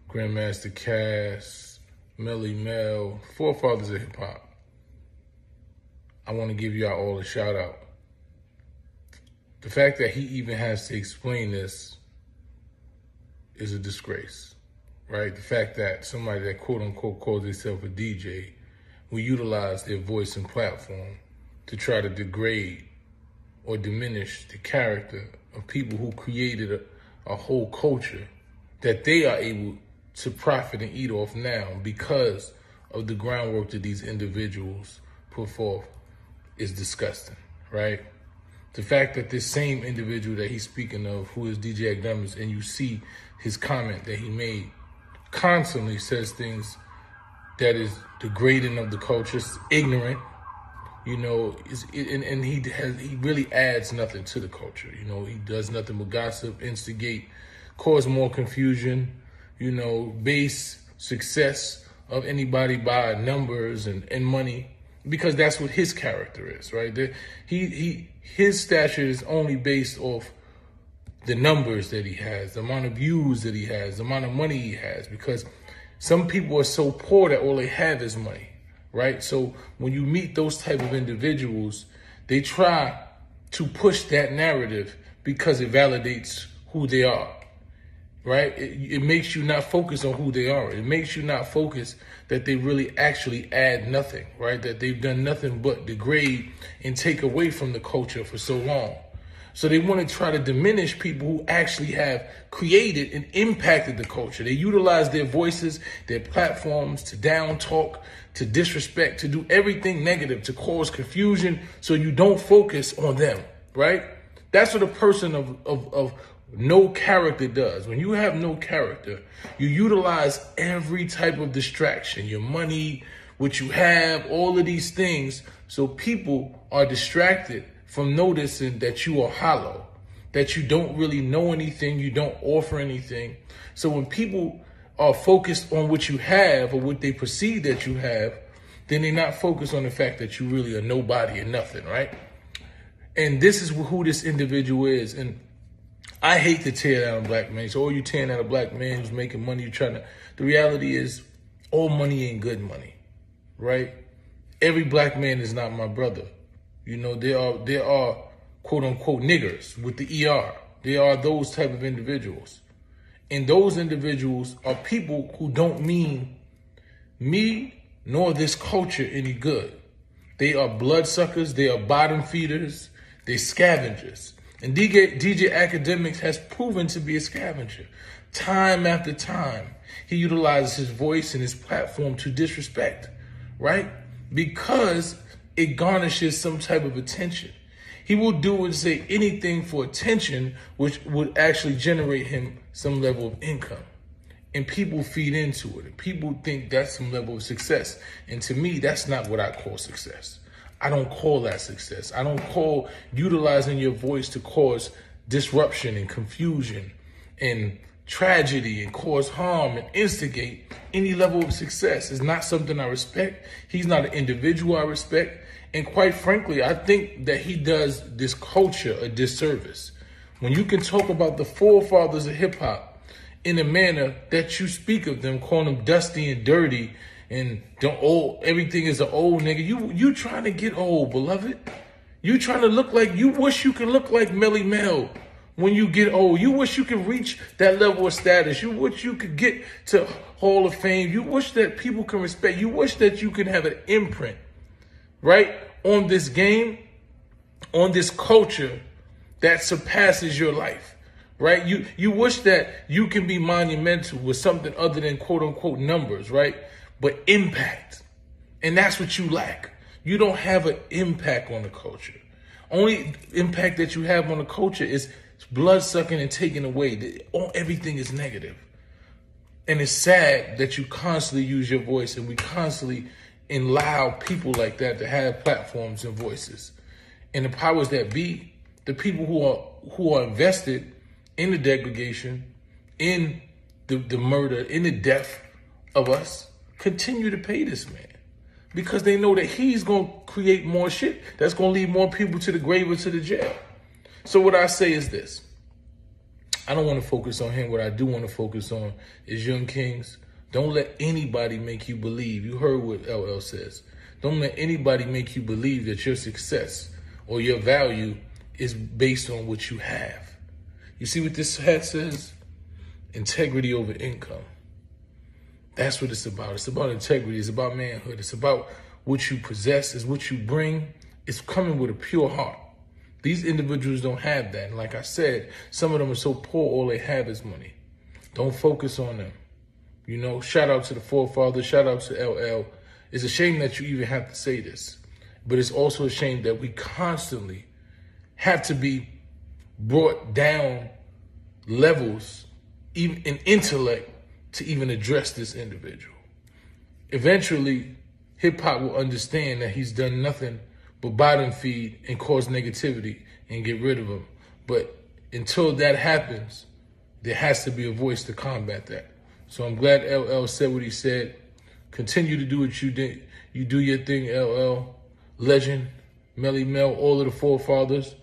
Grandmaster Cass, Melly Mel, Forefathers of HipHop. I want to give y'all all a shout out. The fact that he even has to explain this is a disgrace, right? The fact that somebody that quote unquote calls himself a DJ will utilize their voice and platform to try to degrade or diminish the character of people who created a whole culture that they are able to profit and eat off now because of the groundwork that these individuals put forth is disgusting, right? The fact that this same individual that he's speaking of, who is DJ Akademiks, and you see his comment that he made, constantly says things that is degrading of the culture, ignorant, and he really adds nothing to the culture. He does nothing but gossip, instigate, cause more confusion, base success of anybody by numbers and money, because that's what his character is, right? His stature is only based off the numbers that he has, the amount of views that he has, the amount of money he has, because some people are so poor that all they have is money, right? So when you meet those type of individuals, they try to push that narrative because it validates who they are, right? It makes you not focus on who they are. It makes you not focus that they really actually add nothing, right? That they've done nothing but degrade and take away from the culture for so long. So they want to try to diminish people who actually have created and impacted the culture. They utilize their voices, their platforms to down talk, to disrespect, to do everything negative, to cause confusion so you don't focus on them, right? That's what a person of no character does. When you have no character, you utilize every type of distraction, your money, what you have, all of these things, so people are distracted from noticing that you are hollow, that you don't really know anything, you don't offer anything. So when people are focused on what you have or what they perceive that you have, then they're not focused on the fact that you really are nobody and nothing, right? And this is who this individual is. And I hate to tear down a black man. So, you tearing down a black man who's making money, the reality is all money ain't good money, right? Every black man is not my brother. There are quote unquote niggers with the ER. There are those type of individuals. And those individuals are people who don't mean me nor this culture any good. They are bloodsuckers. They are bottom feeders. They're scavengers. And DJ Akademiks has proven to be a scavenger. Time after time, he utilizes his voice and his platform to disrespect, right? Because it garnishes some type of attention. He will do and say anything for attention, which would actually generate him some level of income. And people feed into it. And people think that's some level of success. And to me, that's not what I call success. I don't call that success. I don't call utilizing your voice to cause disruption and confusion and tragedy and cause harm and instigate any level of success. It's not something I respect. He's not an individual I respect. And quite frankly, I think that he does this culture a disservice. When you can talk about the forefathers of hip hop in a manner that you speak of them, calling them dusty and dirty and everything is an old nigga. You trying to get old, beloved. You trying to look like, you wish you could look like Melly Mel when you get old. You wish you could reach that level of status. You wish you could get to Hall of Fame. You wish that people can respect. You wish that you can have an imprint, right, on this game, on this culture that surpasses your life, right? You wish that you can be monumental with something other than quote unquote numbers, right? But impact. And that's what you lack. You don't have an impact on the culture. Only impact that you have on the culture is blood sucking and taking away. Everything is negative. And it's sad that you constantly use your voice and we constantly allow people like that to have platforms and voices. And the powers that be, the people who are invested in the degradation, in the murder, in the death of us, continue to pay this man because they know that he's going to create more shit that's going to lead more people to the grave or to the jail. So what I say is this. I don't want to focus on him. What I do want to focus on is young kings. Don't let anybody make you believe. You heard what LL says. Don't let anybody make you believe that your success or your value is based on what you have. You see what this hat says? Integrity over income. That's what it's about. It's about integrity. It's about manhood. It's about what you possess. It's what you bring. It's coming with a pure heart. These individuals don't have that. And like I said, some of them are so poor, all they have is money. Don't focus on them. You know, shout out to the forefathers. Shout out to LL. It's a shame that you even have to say this. But it's also a shame that we constantly have to be brought down levels, even in intellect, to even address this individual. Eventually, hip-hop will understand that he's done nothing but bottom feed and cause negativity and get rid of him. But until that happens, there has to be a voice to combat that. So I'm glad LL said what he said. Continue to do what you did. You do your thing, LL. Legend, Melly Mel, all of the forefathers.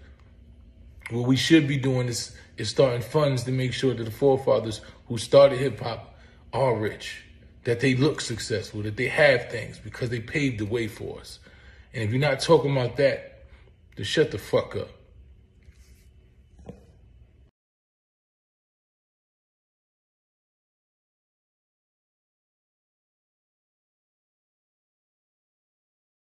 What we should be doing is starting funds to make sure that the forefathers who started hip-hop are rich, that they look successful, that they have things because they paved the way for us. And if you're not talking about that, then shut the fuck up.